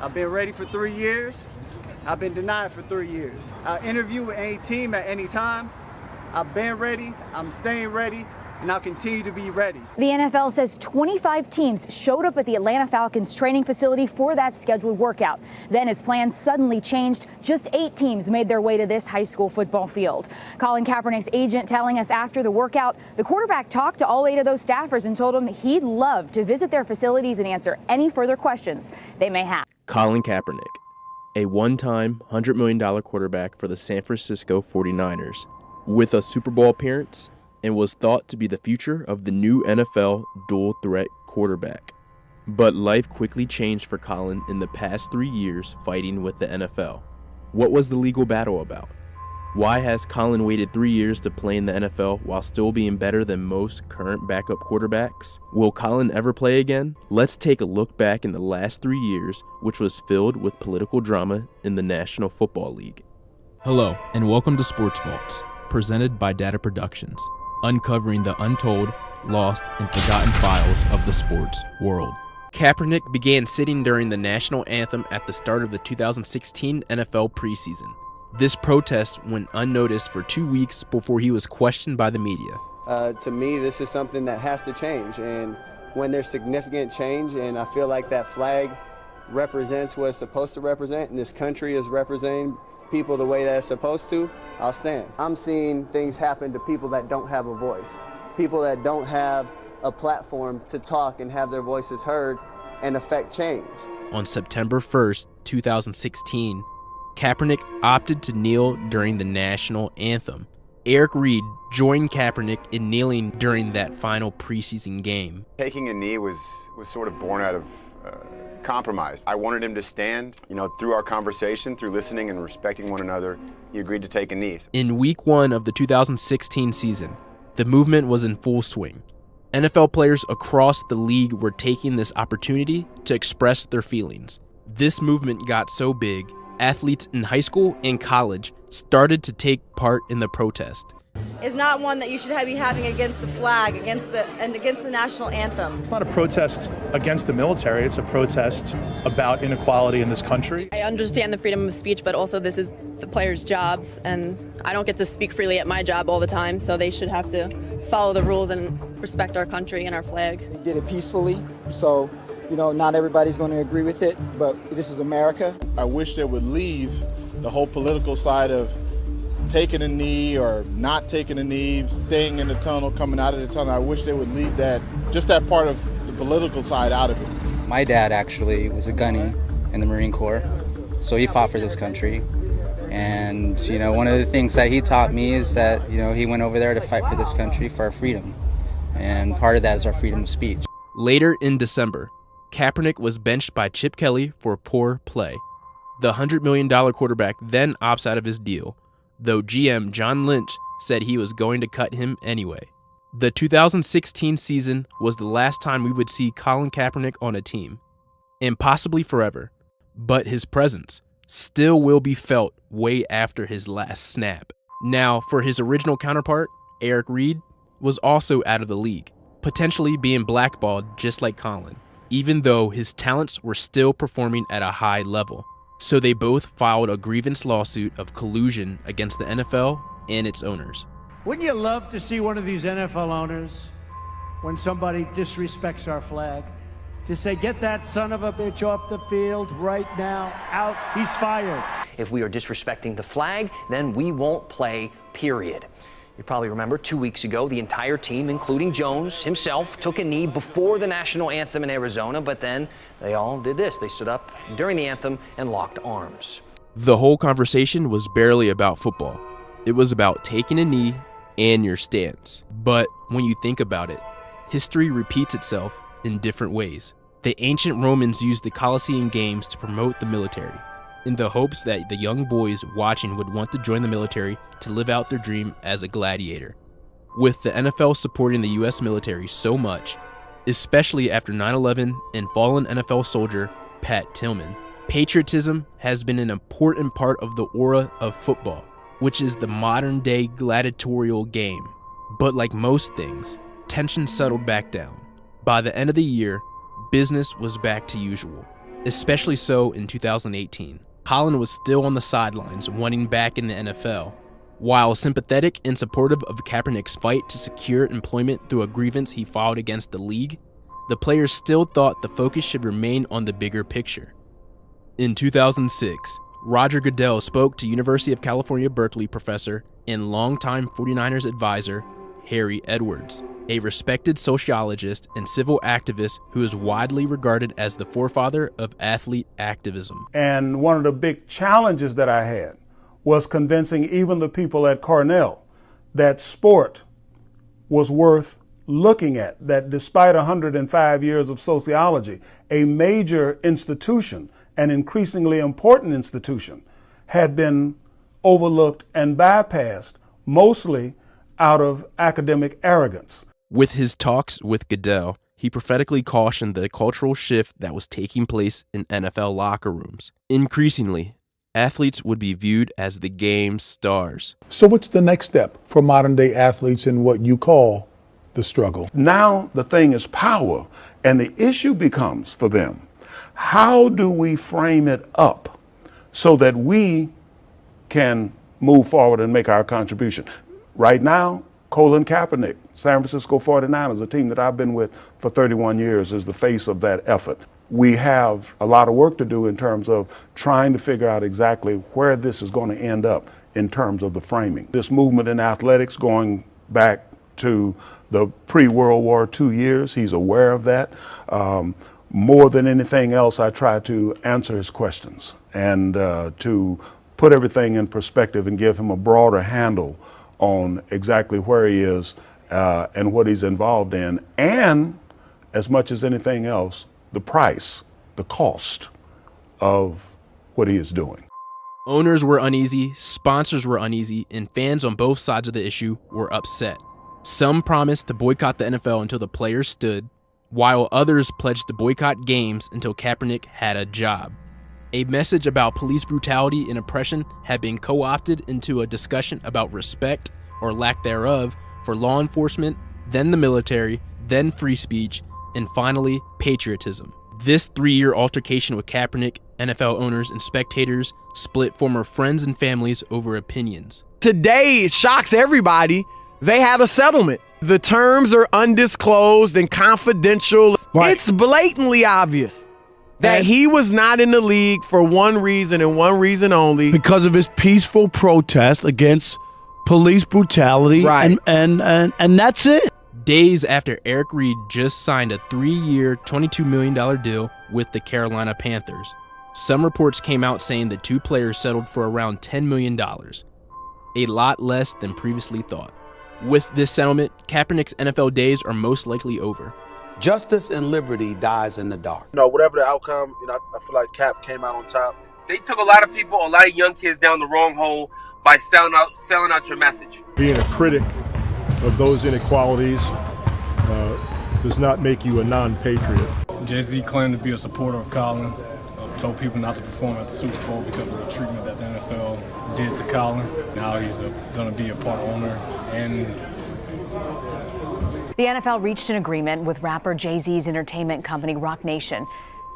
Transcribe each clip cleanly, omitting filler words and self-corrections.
I've been ready for 3 years. I've been denied for 3 years. I interview with any team at any time. I've been ready, I'm staying ready, and I'll continue to be ready. The NFL says 25 teams showed up at the Atlanta Falcons training facility for that scheduled workout. Then his plans suddenly changed. Just 8 teams made their way to this high school football field. Colin Kaepernick's agent telling us after the workout, the quarterback talked to all 8 of those staffers and told them he'd love to visit their facilities and answer any further questions they may have. Colin Kaepernick, a one-time $100 million quarterback for the San Francisco 49ers, with a Super Bowl appearance, and was thought to be the future of the new NFL dual-threat quarterback. But life quickly changed for Colin in the past 3 years fighting with the NFL. What was the legal battle about? Why has Colin waited 3 years to play in the NFL while still being better than most current backup quarterbacks? Will Colin ever play again? Let's take a look back in the last 3 years, which was filled with political drama in the National Football League. Hello, and welcome to Sports Vaults, presented by Data Productions, uncovering the untold, lost, and forgotten files of the sports world. Kaepernick began sitting during the national anthem at the start of the 2016 NFL preseason. This protest went unnoticed for 2 weeks before he was questioned by the media. To me, this is something that has to change, and when there's significant change, and I feel like that flag represents what it's supposed to represent, and this country is representing people the way that it's supposed to, I'll stand. I'm seeing things happen to people that don't have a voice, people that don't have a platform to talk and have their voices heard and affect change. On September 1st, 2016, Kaepernick opted to kneel during the national anthem. Eric Reed joined Kaepernick in kneeling during that final preseason game. Taking a knee was sort of born out of compromise. I wanted him to stand. Through our conversation, through listening and respecting one another, he agreed to take a knee. In week 1 of the 2016 season, the movement was in full swing. NFL players across the league were taking this opportunity to express their feelings. This movement got so big, athletes in high school and college started to take part in the protest. Is not one that you should be having against the flag, against the national anthem. It's not a protest against the military, it's a protest about inequality in this country. I understand the freedom of speech, but also this is the players' jobs, and I don't get to speak freely at my job all the time, so they should have to follow the rules and respect our country and our flag. We did it peacefully, so not everybody's going to agree with it, but this is America. I wish they would leave the whole political side of taking a knee or not taking a knee, staying in the tunnel, coming out of the tunnel. I wish they would leave that part of the political side out of it. My dad actually was a gunny in the Marine Corps, so he fought for this country. And, one of the things that he taught me is that, he went over there to fight for this country, for our freedom. And part of that is our freedom of speech. Later in December, Kaepernick was benched by Chip Kelly for poor play. The $100 million quarterback then opts out of his deal, though GM John Lynch said he was going to cut him anyway. The 2016 season was the last time we would see Colin Kaepernick on a team, and possibly forever. But his presence still will be felt way after his last snap. Now, for his original counterpart, Eric Reed, was also out of the league, potentially being blackballed just like Colin, even though his talents were still performing at a high level. So they both filed a grievance lawsuit of collusion against the NFL and its owners. Wouldn't you love to see one of these NFL owners, when somebody disrespects our flag, to say, get that son of a bitch off the field right now, out, he's fired. If we are disrespecting the flag, then we won't play, period. You probably remember 2 weeks ago, the entire team, including Jones himself, took a knee before the national anthem in Arizona, but then they all did this. They stood up during the anthem and locked arms. The whole conversation was barely about football. It was about taking a knee and your stance. But when you think about it, history repeats itself in different ways. The ancient Romans used the Colosseum Games to promote the military, in the hopes that the young boys watching would want to join the military to live out their dream as a gladiator. With the NFL supporting the U.S. military so much, especially after 9/11 and fallen NFL soldier Pat Tillman, patriotism has been an important part of the aura of football, which is the modern-day gladiatorial game. But like most things, tension settled back down. By the end of the year, business was back to usual. especially so in 2018. Colin was still on the sidelines, wanting back in the NFL. While sympathetic and supportive of Kaepernick's fight to secure employment through a grievance he filed against the league, the players still thought the focus should remain on the bigger picture. In 2006, Roger Goodell spoke to University of California, Berkeley professor and longtime 49ers advisor Harry Edwards, a respected sociologist and civil activist who is widely regarded as the forefather of athlete activism. And one of the big challenges that I had was convincing even the people at Cornell that sport was worth looking at, that despite 105 years of sociology, a major institution, an increasingly important institution, had been overlooked and bypassed, mostly out of academic arrogance. With his talks with Goodell, he prophetically cautioned the cultural shift that was taking place in NFL locker rooms. Increasingly, athletes would be viewed as the game's stars. So what's the next step for modern day athletes in what you call the struggle? Now the thing is power, and the issue becomes for them, how do we frame it up so that we can move forward and make our contribution? Right now, Colin Kaepernick, San Francisco 49ers, a team that I've been with for 31 years, is the face of that effort. We have a lot of work to do in terms of trying to figure out exactly where this is going to end up in terms of the framing. This movement in athletics going back to the pre-World War II years, he's aware of that. More than anything else, I try to answer his questions and to put everything in perspective and give him a broader handle on exactly where he is and what he's involved in, and as much as anything else, the price, the cost of what he is doing. Owners were uneasy, sponsors were uneasy, and fans on both sides of the issue were upset. Some promised to boycott the NFL until the players stood, while others pledged to boycott games until Kaepernick had a job. A message about police brutality and oppression had been co-opted into a discussion about respect, or lack thereof, for law enforcement, then the military, then free speech, and finally, patriotism. This 3-year altercation with Kaepernick, NFL owners, and spectators split former friends and families over opinions. Today, it shocks everybody. They had a settlement. The terms are undisclosed and confidential. Right. It's blatantly obvious that he was not in the league for one reason and one reason only. Because of his peaceful protest against police brutality. Right. And that's it. Days after Eric Reid just signed a 3-year, $22 million deal with the Carolina Panthers, some reports came out saying the two players settled for around $10 million, a lot less than previously thought. With this settlement, Kaepernick's NFL days are most likely over. Justice and liberty dies in the dark. Whatever the outcome, I feel like Cap came out on top. They took a lot of people, a lot of young kids down the wrong hole by selling out your message. Being a critic of those inequalities does not make you a non-patriot. Jay-Z claimed to be a supporter of Colin, told people not to perform at the Super Bowl because of the treatment that the NFL did to Colin. Now he's going to be a part owner. And the NFL reached an agreement with rapper Jay-Z's entertainment company Roc Nation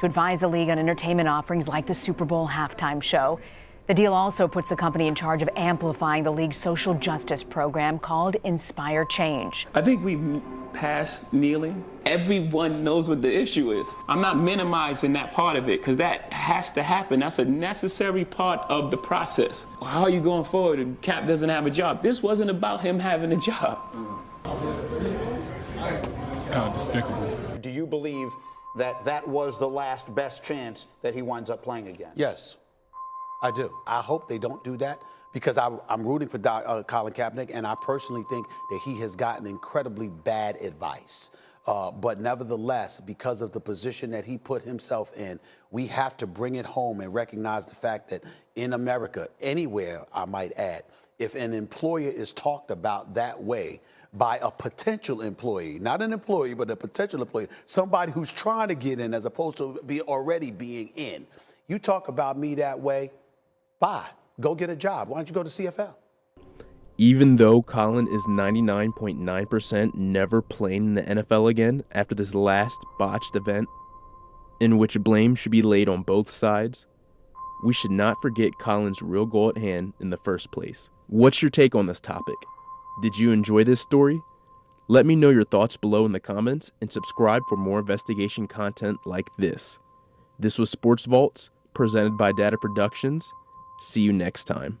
to advise the league on entertainment offerings like the Super Bowl halftime show. The deal also puts the company in charge of amplifying the league's social justice program called Inspire Change. I think we've passed kneeling. Everyone knows what the issue is. I'm not minimizing that part of it because that has to happen. That's a necessary part of the process. How are you going forward if Cap doesn't have a job? This wasn't about him having a job. It's kind of despicable. Do you believe that that was the last best chance that he winds up playing again? Yes, I do. I hope they don't do that because I'm rooting for Colin Kaepernick, and I personally think that he has gotten incredibly bad advice. But nevertheless, because of the position that he put himself in, we have to bring it home and recognize the fact that in America, anywhere, I might add, if an employer is talked about that way by a potential employee, not an employee, but a potential employee, somebody who's trying to get in as opposed to already being in, you talk about me that way, bye. Go get a job. Why don't you go to CFL? Even though Colin is 99.9% never playing in the NFL again after this last botched event, in which blame should be laid on both sides, we should not forget Colin's real goal at hand in the first place. What's your take on this topic? Did you enjoy this story? Let me know your thoughts below in the comments and subscribe for more investigation content like this. This was Sports Vaults, presented by Data Productions. See you next time.